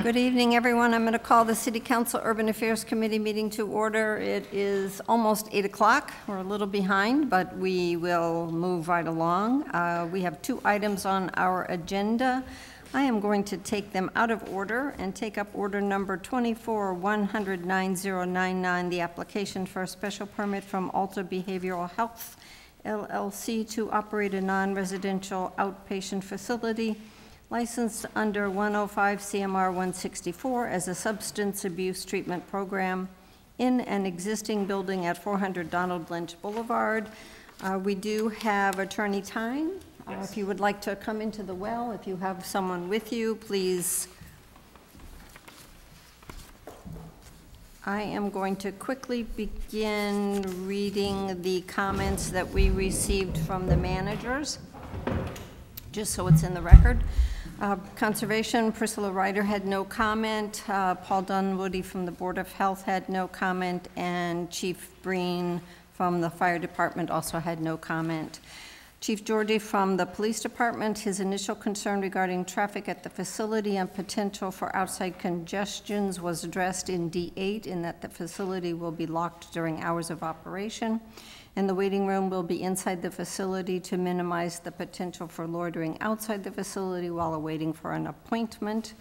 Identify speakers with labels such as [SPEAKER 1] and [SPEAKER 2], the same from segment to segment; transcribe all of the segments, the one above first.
[SPEAKER 1] Good evening, everyone. I'm going to call the City Council Urban Affairs Committee meeting to order. It is almost 8 o'clock. We're a little behind, but we will move right along. We have 2 items on our agenda. I am going to take them out of order and take up order number 24-100-9099, the application for a special permit from Alta Behavioral Health, LLC, to operate a non-residential outpatient facility licensed under 105 CMR 164 as a substance abuse treatment program in an existing building at 400 Donald Lynch Boulevard. We do have Attorney Tyne. If you would like to come into the well, if you have someone with you, please. I am going to quickly begin reading the comments that we received from the managers, just so it's in the record. Conservation, Priscilla Ryder had no comment. Paul Dunwoody from the Board of Health had no comment, and Chief Breen from the Fire Department also had no comment. Chief Georgie from the Police Department, his initial concern regarding traffic at the facility and potential for outside congestions was addressed in D8, in that the facility will be locked during hours of operation, and the waiting room will be inside the facility to minimize the potential for loitering outside the facility while awaiting for an appointment.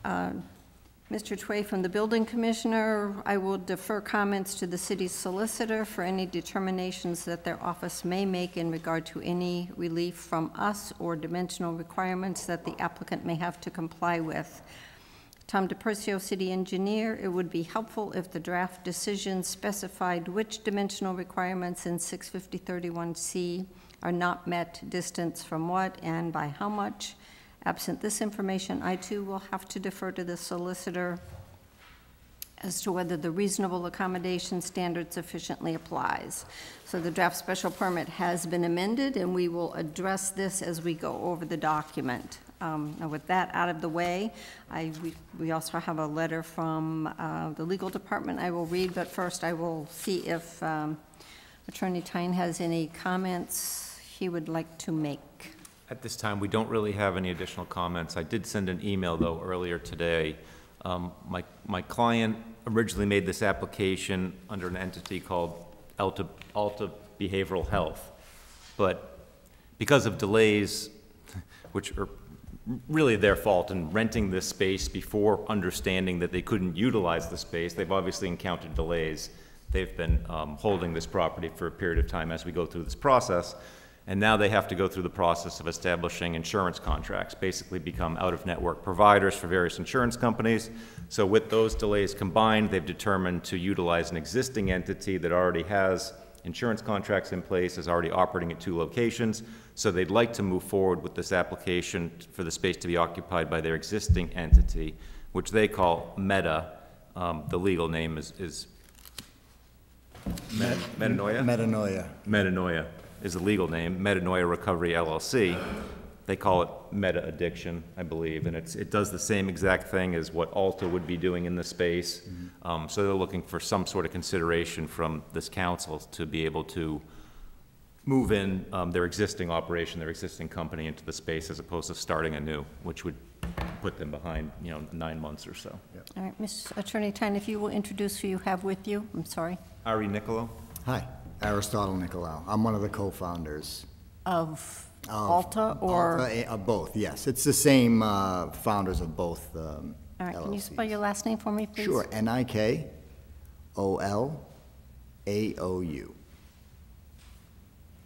[SPEAKER 1] Mr. Tway from the Building Commissioner, I will defer comments to the city's solicitor for any determinations that their office may make in regard to any relief from us or dimensional requirements that the applicant may have to comply with. Tom DePercio, City Engineer, it would be helpful if the draft decision specified which dimensional requirements in 650-31C are not met, distance from what, and by how much. Absent this information, I too will have to defer to the solicitor as to whether the reasonable accommodation standard sufficiently applies. So the draft special permit has been amended, and we will address this as we go over the document. Now with that out of the way, we also have a letter from the legal department I will read, but first I will see if Attorney Tyne has any comments he would like to make.
[SPEAKER 2] At this time, we don't really have any additional comments. I did send an email, though, earlier today. My client originally made this application under an entity called Alta Behavioral Health, but because of delays, which are really their fault in renting this space before understanding that they couldn't utilize the space, they've obviously encountered delays. They've been holding this property for a period of time as we go through this process. And now they have to go through the process of establishing insurance contracts, basically become out-of-network providers for various insurance companies. So with those delays combined, they've determined to utilize an existing entity that already has insurance contracts in place, is already operating at 2 locations. So they'd like to move forward with this application for the space to be occupied by their existing entity, which they call Meta. The legal name is Metanoia?
[SPEAKER 3] Metanoia.
[SPEAKER 2] Metanoia is the legal name, Metanoia Recovery LLC. They call it Meta Addiction, I believe, and it does the same exact thing as what Alta would be doing in the space. Mm-hmm. So they're looking for some sort of consideration from this council to be able to move in their existing operation, their existing company into the space as opposed to starting anew, which would put them behind, 9 months or so.
[SPEAKER 3] Yep.
[SPEAKER 1] All right, Ms. Attorney Tyne, if you will introduce who you have with you. I'm sorry.
[SPEAKER 2] Ari Nicolo.
[SPEAKER 3] Hi, Aristotle Nicolau. I'm one of the co-founders.
[SPEAKER 1] Of Alta or?
[SPEAKER 3] Of both, yes. It's the same founders of both
[SPEAKER 1] All right,
[SPEAKER 3] LLCs.
[SPEAKER 1] can you spell your last name for me, please?
[SPEAKER 3] Sure, Nikolou.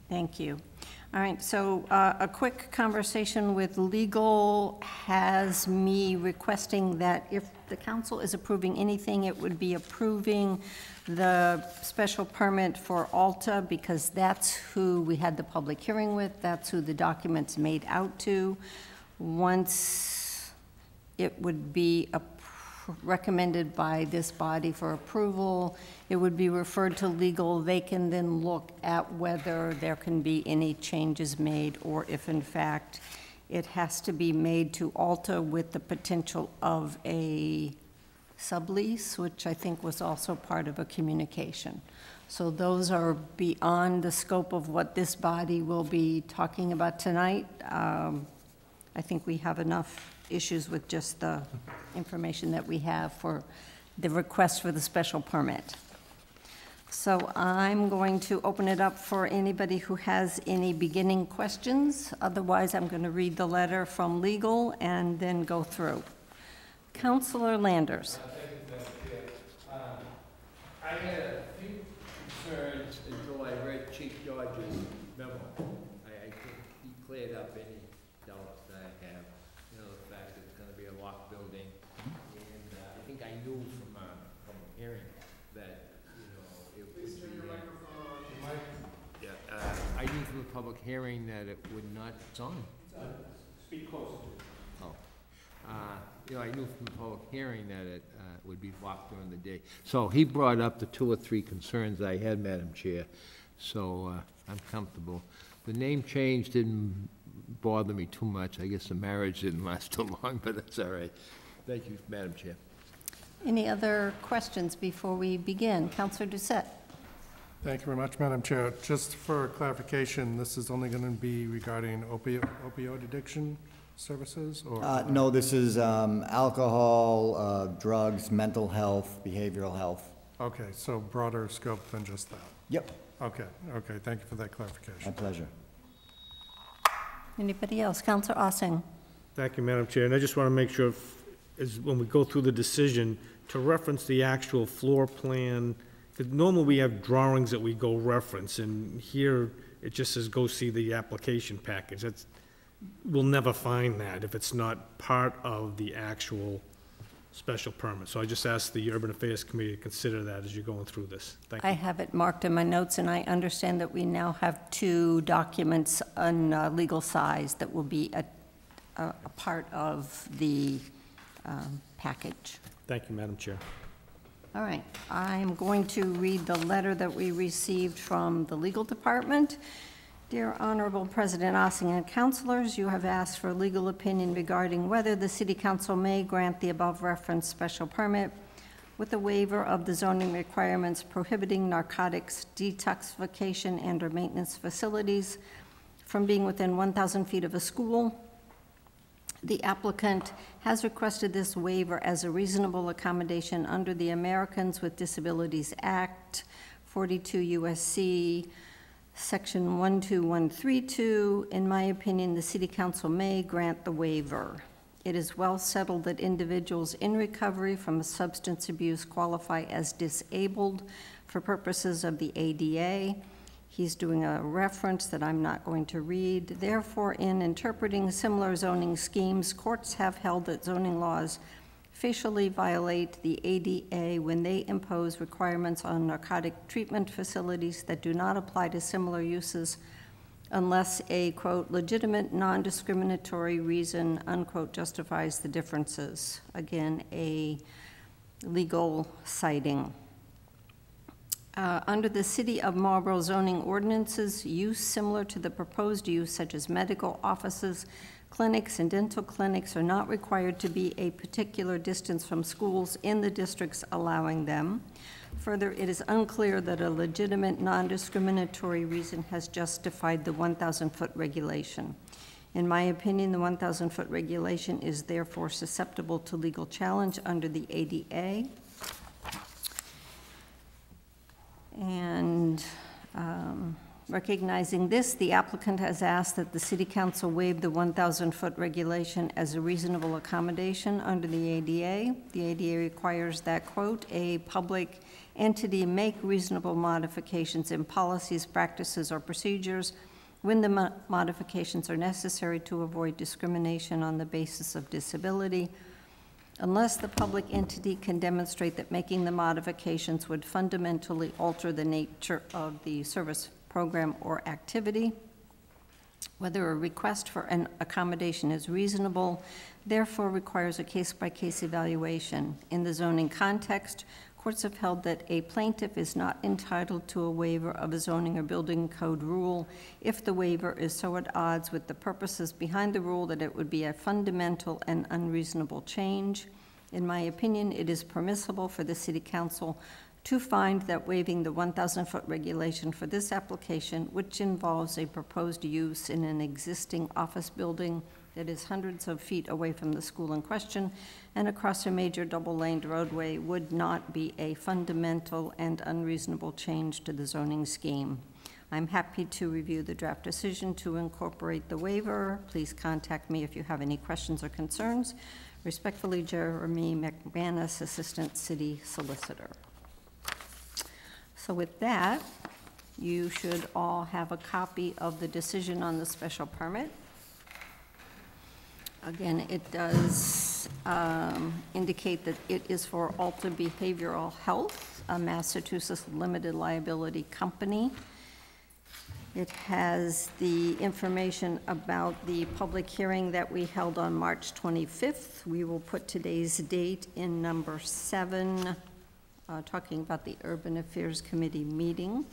[SPEAKER 1] Thank you. All right, so a quick conversation with legal has me requesting that if the council is approving anything, it would be approving the special permit for Alta, because that's who we had the public hearing with, that's who the document's made out to. Once it would be recommended by this body for approval, it would be referred to legal. They can then look at whether there can be any changes made, or if in fact it has to be made to Alta with the potential of a sublease, which I think was also part of a communication. So those are beyond the scope of what this body will be talking about tonight. I think we have enough issues with just the information that we have for the request for the special permit. So I'm going to open it up for anybody who has any beginning questions. Otherwise, I'm going to read the letter from legal and then go through. Councilor Landers.
[SPEAKER 4] I had a few concerns until I read Chief George's memo. I think he cleared up any doubts that I have. You know, the fact that it's gonna be a locked building. And I think I knew from hearing that, you know, it would be... I knew from the public hearing that it would not... It's on.
[SPEAKER 5] Speak closer to it.
[SPEAKER 4] Oh. You know, I knew from the public hearing that it would be locked during the day. So he brought up the 2 or 3 concerns I had, Madam Chair, so I'm comfortable. The name change didn't bother me too much. I guess the marriage didn't last too long, but that's all right. Thank you, Madam Chair.
[SPEAKER 1] Any other questions before we begin? Councilor Doucette.
[SPEAKER 5] Thank you very much, Madam Chair. Just for clarification, this is only going to be regarding opioid addiction services, or?
[SPEAKER 3] No, this is alcohol, drugs, mental health, behavioral health.
[SPEAKER 5] Okay, so broader scope than just that.
[SPEAKER 3] Yep,
[SPEAKER 5] Okay, thank you for that clarification.
[SPEAKER 3] my pleasure.
[SPEAKER 1] Anybody else? Councilor Ossing.
[SPEAKER 6] Thank you, Madam Chair. And I just want to make sure, when we go through the decision, to reference the actual floor plan, because normally we have drawings that we go reference, and here it just says, go see the application package. We'll never find that if it's not part of the actual special permit. So I just asked the Urban Affairs Committee to consider that as you're going through this. Thank you.
[SPEAKER 1] I have it marked in my notes, and I understand that we now have 2 documents on legal size that will be a part of the package.
[SPEAKER 6] Thank you, Madam Chair.
[SPEAKER 1] All right, I'm going to read the letter that we received from the legal department. Dear Honorable President Ossing and councilors, you have asked for legal opinion regarding whether the City Council may grant the above referenced special permit with a waiver of the zoning requirements prohibiting narcotics detoxification and/or maintenance facilities from being within 1,000 feet of a school. The applicant has requested this waiver as a reasonable accommodation under the Americans with Disabilities Act, 42 U.S.C. Section 12132. In my opinion, the City Council may grant the waiver. It is well settled that individuals in recovery from substance abuse qualify as disabled for purposes of the ADA. He's doing a reference that I'm not going to read. Therefore, in interpreting similar zoning schemes, courts have held that zoning laws facially violate the ADA when they impose requirements on narcotic treatment facilities that do not apply to similar uses unless a, quote, legitimate non-discriminatory reason, unquote, justifies the differences. Again, a legal citing. Under the City of Marlborough zoning ordinances, use similar to the proposed use, such as medical offices, clinics, and dental clinics, are not required to be a particular distance from schools in the districts allowing them. Further, it is unclear that a legitimate non-discriminatory reason has justified the 1,000-foot regulation. In my opinion, the 1,000-foot regulation is therefore susceptible to legal challenge under the ADA. And recognizing this, the applicant has asked that the City Council waive the 1,000-foot regulation as a reasonable accommodation under the ADA. The ADA requires that, quote, a public entity make reasonable modifications in policies, practices, or procedures when the modifications are necessary to avoid discrimination on the basis of disability, unless the public entity can demonstrate that making the modifications would fundamentally alter the nature of the service program or activity. Whether a request for an accommodation is reasonable, therefore requires a case-by-case evaluation. In the zoning context, courts have held that a plaintiff is not entitled to a waiver of a zoning or building code rule if the waiver is so at odds with the purposes behind the rule that it would be a fundamental and unreasonable change. In my opinion, it is permissible for the City Council to find that waiving the 1,000-foot regulation for this application, which involves a proposed use in an existing office building that is hundreds of feet away from the school in question and across a major double-laned roadway would not be a fundamental and unreasonable change to the zoning scheme. I'm happy to review the draft decision to incorporate the waiver. Please contact me if you have any questions or concerns. Respectfully, Jeremy McManus, Assistant City Solicitor. So with that, you should all have a copy of the decision on the special permit. Again, it does indicate that it is for Alta Behavioral Health, a Massachusetts limited liability company. It has the information about the public hearing that we held on March 25th. We will put today's date in number 7, talking about the Urban Affairs Committee meeting.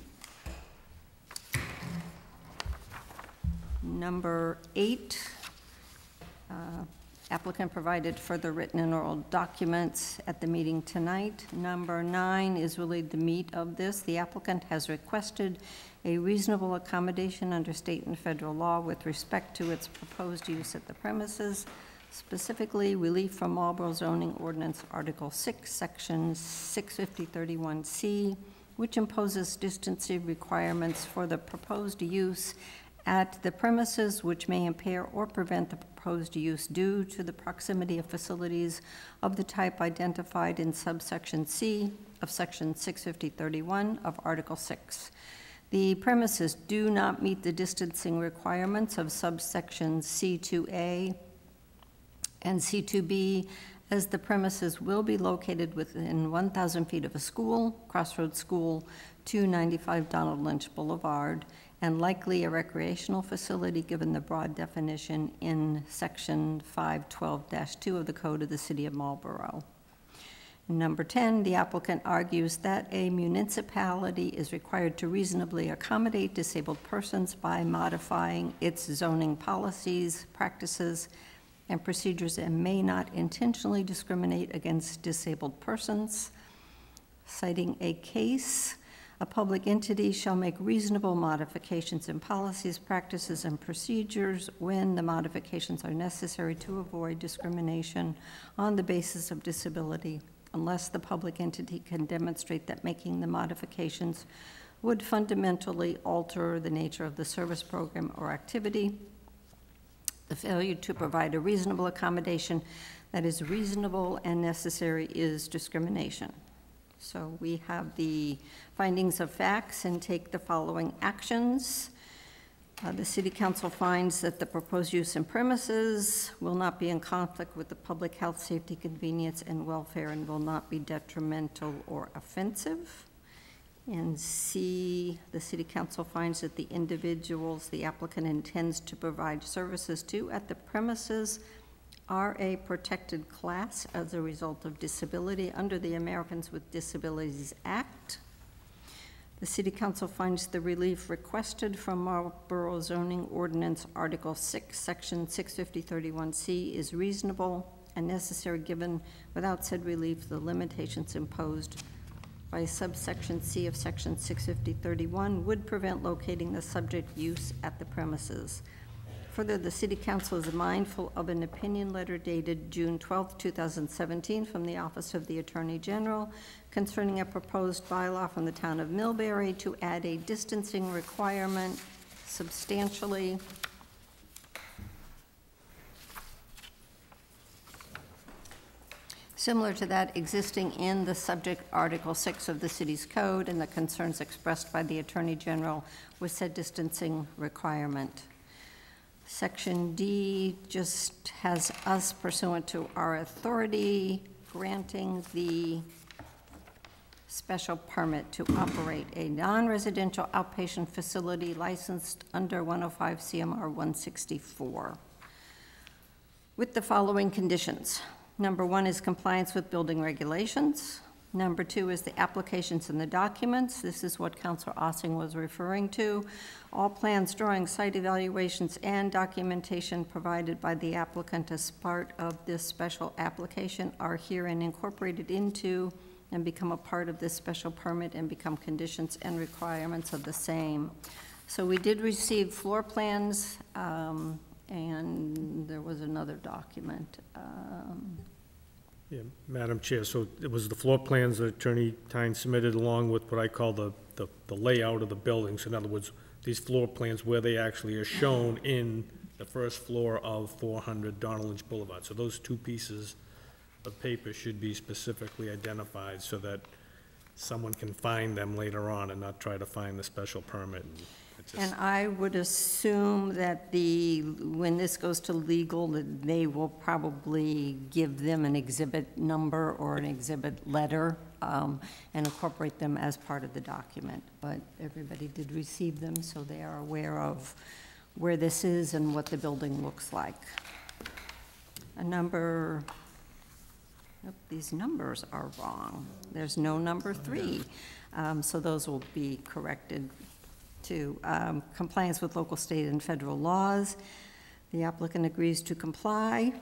[SPEAKER 1] Number 8, applicant provided further written and oral documents at the meeting tonight. Number 9 is really the meat of this. The applicant has requested a reasonable accommodation under state and federal law with respect to its proposed use at the premises, specifically relief from Marlborough zoning ordinance Article 6, Section 650-31C, which imposes distancing requirements for the proposed use at the premises which may impair or prevent the proposed use due to the proximity of facilities of the type identified in subsection C of Section 650-31 of Article 6. The premises do not meet the distancing requirements of subsections C2A and C2B, as the premises will be located within 1,000 feet of a school, Crossroads School, 295 Donald Lynch Boulevard, and likely a recreational facility given the broad definition in Section 512-2 of the Code of the City of Marlborough. Number 10, the applicant argues that a municipality is required to reasonably accommodate disabled persons by modifying its zoning policies, practices, and procedures and may not intentionally discriminate against disabled persons. Citing a case, a public entity shall make reasonable modifications in policies, practices, and procedures when the modifications are necessary to avoid discrimination on the basis of disability, unless the public entity can demonstrate that making the modifications would fundamentally alter the nature of the service program or activity. The failure to provide a reasonable accommodation that is reasonable and necessary is discrimination. So we have the findings of facts and take the following actions. The City Council finds that the proposed use in premises will not be in conflict with the public health, safety, convenience, and welfare and will not be detrimental or offensive. And C, the City Council finds that the individuals the applicant intends to provide services to at the premises are a protected class as a result of disability under the Americans with Disabilities Act. The City Council finds the relief requested from Marlborough zoning ordinance Article 6, Section 650-31C is reasonable and necessary given without said relief the limitations imposed by subsection C of Section 650-31 would prevent locating the subject use at the premises. Further, the City Council is mindful of an opinion letter dated June 12, 2017 from the Office of the Attorney General concerning a proposed bylaw from the town of Millbury to add a distancing requirement substantially similar to that existing in the subject Article 6 of the city's code and the concerns expressed by the Attorney General with said distancing requirement. Section D just has us pursuant to our authority granting the special permit to operate a non-residential outpatient facility licensed under 105 CMR 164 with the following conditions. Number 1 is compliance with building regulations. Number 2 is the applications and the documents. This is what Councilor Ossing was referring to. All plans, drawings, site evaluations, and documentation provided by the applicant as part of this special application are herein incorporated into and become a part of this special permit and become conditions and requirements of the same. So we did receive floor plans And there was another document.
[SPEAKER 6] Yeah, Madam Chair, so it was the floor plans that Attorney Tyne submitted along with what I call the layout of the buildings. In other words, these floor plans where they actually are shown in the first floor of 400 Donald Lynch Boulevard. So those two pieces of paper should be specifically identified so that someone can find them later on and not try to find the special permit.
[SPEAKER 1] And I would assume that when this goes to legal, that they will probably give them an exhibit number or an exhibit letter and incorporate them as part of the document. But everybody did receive them, so they are aware of where this is and what the building looks like. Nope, these numbers are wrong. There's no number 3. So those will be corrected to compliance with local, state, and federal laws. The applicant agrees to comply.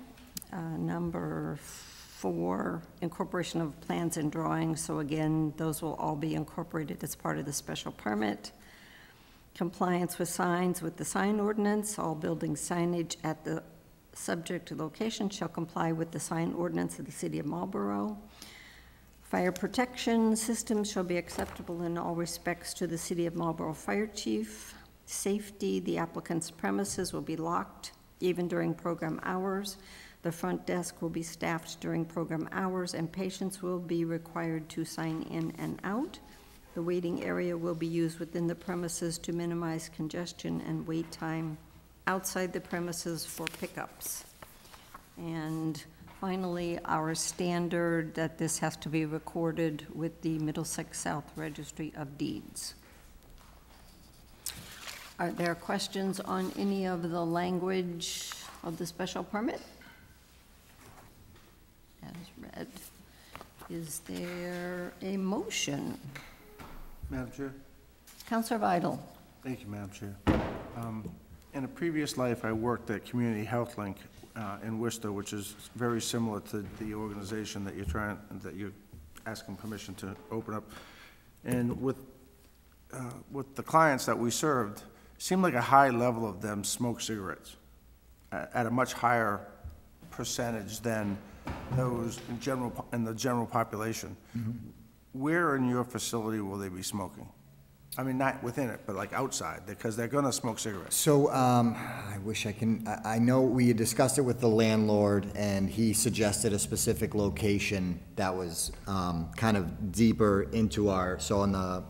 [SPEAKER 1] Number 4, incorporation of plans and drawings. So again, those will all be incorporated as part of the special permit. Compliance with signs with the sign ordinance. All building signage at the subject location shall comply with the sign ordinance of the City of Marlborough. Fire protection systems shall be acceptable in all respects to the City of Marlborough Fire Chief. Safety, the applicant's premises will be locked even during program hours. The front desk will be staffed during program hours, and patients will be required to sign in and out. The waiting area will be used within the premises to minimize congestion and wait time outside the premises for pickups. And finally, our standard that this has to be recorded with the Middlesex South Registry of Deeds. Are there questions on any of the language of the special permit? As read. Is there a motion?
[SPEAKER 7] Madam Chair?
[SPEAKER 1] Councilor Vidal.
[SPEAKER 7] Thank you, Madam Chair. In a previous life, I worked at Community Health Link in Worcester, which is very similar to the organization that you're asking permission to open up. And with the clients that we served, it seemed like a high level of them smoked cigarettes at a much higher percentage than those in the general population. Mm-hmm. Where in your facility will they be smoking? I mean, not within it, but like outside, because they're gonna smoke cigarettes.
[SPEAKER 3] So, I wish I can, I know we had discussed it with the landlord, and he suggested a specific location that was, kind of deeper into so on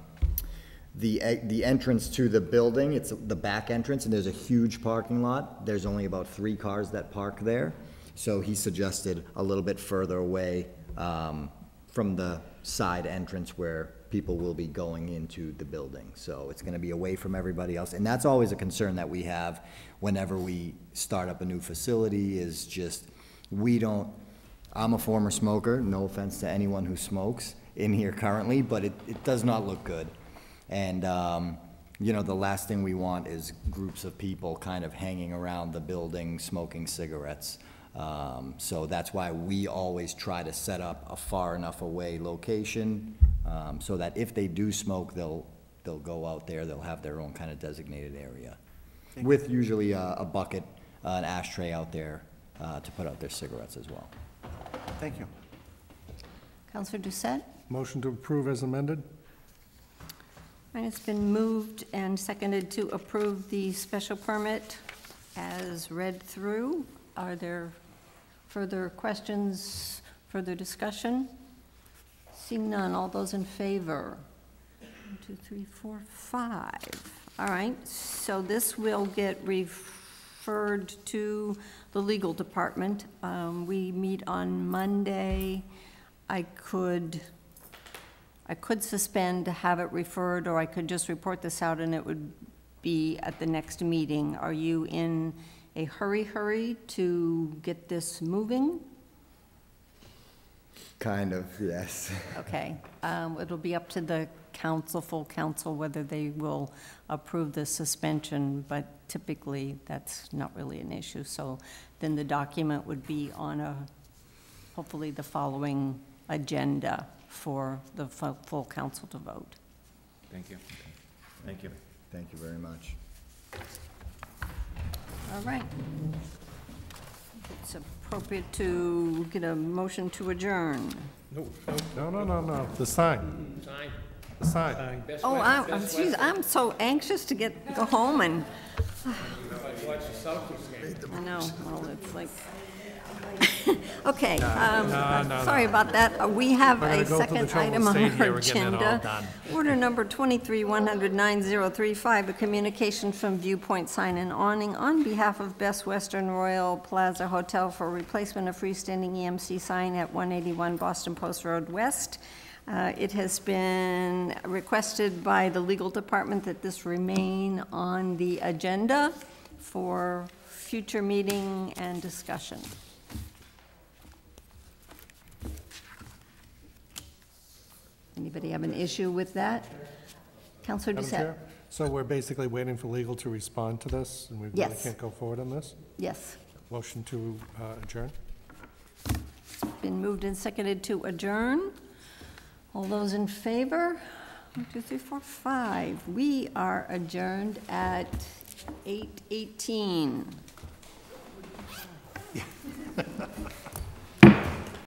[SPEAKER 3] the entrance to the building, it's the back entrance, and there's a huge parking lot. There's only about 3 cars that park there. So he suggested a little bit further away, from the side entrance where people will be going into the building. So it's gonna be away from everybody else. And that's always a concern that we have whenever we start up a new facility, is just, I'm a former smoker, no offense to anyone who smokes in here currently, but it does not look good. And, you know, the last thing we want is groups of people kind of hanging around the building smoking cigarettes. So that's why we always try to set up a far enough away location, so that if they do smoke, they'll go out there, they'll have their own kind of designated area. With usually a bucket, an ashtray out there, to put out their cigarettes as well.
[SPEAKER 7] Thank you.
[SPEAKER 1] Councilor Doucette?
[SPEAKER 5] Motion to approve as amended?
[SPEAKER 1] And it's been moved and seconded to approve the special permit as read through. Are there further questions, further discussion? Seeing none, all those in favor? 1, 2, 3, 4, 5. All right, so this will get referred to the legal department. We meet on Monday. I could suspend to have it referred, or I could just report this out and it would be at the next meeting. Are you in a hurry to get this moving?
[SPEAKER 3] Kind of, yes.
[SPEAKER 1] Okay, it'll be up to the full council, whether they will approve the suspension, but typically that's not really an issue. So then the document would be on hopefully the following agenda for the full council to vote.
[SPEAKER 2] Thank you. Thank you.
[SPEAKER 3] Thank you very much.
[SPEAKER 1] All right. It's appropriate to get a motion to adjourn.
[SPEAKER 5] No, the sign.
[SPEAKER 4] Sign.
[SPEAKER 5] The sign.
[SPEAKER 1] Oh, geez, I'm so anxious to go home and,
[SPEAKER 4] Watch the Celtics game.
[SPEAKER 1] I know, well, it's like, okay, sorry about that. We have
[SPEAKER 5] We're gonna
[SPEAKER 1] a
[SPEAKER 5] go through the
[SPEAKER 1] second
[SPEAKER 5] trouble
[SPEAKER 1] item
[SPEAKER 5] of
[SPEAKER 1] on
[SPEAKER 5] staying
[SPEAKER 1] our
[SPEAKER 5] here. We're getting it all
[SPEAKER 1] agenda.
[SPEAKER 5] done.
[SPEAKER 1] Order number 23-100-9035, a communication from Viewpoint Sign and Awning on behalf of Best Western Royal Plaza Hotel for replacement of freestanding EMC sign at 181 Boston Post Road West. It has been requested by the legal department that this remain on the agenda for future meeting and discussion. Anybody have an issue with that? Counselor
[SPEAKER 5] Madam
[SPEAKER 1] Doucette?
[SPEAKER 5] Chair, so we're basically waiting for legal to respond to this, and we really
[SPEAKER 1] Yes.
[SPEAKER 5] can't go forward on this?
[SPEAKER 1] Yes.
[SPEAKER 5] Motion to adjourn?
[SPEAKER 1] Been moved and seconded to adjourn. All those in favor? 1, 2, 3, 4, 5. We are adjourned at 8:18.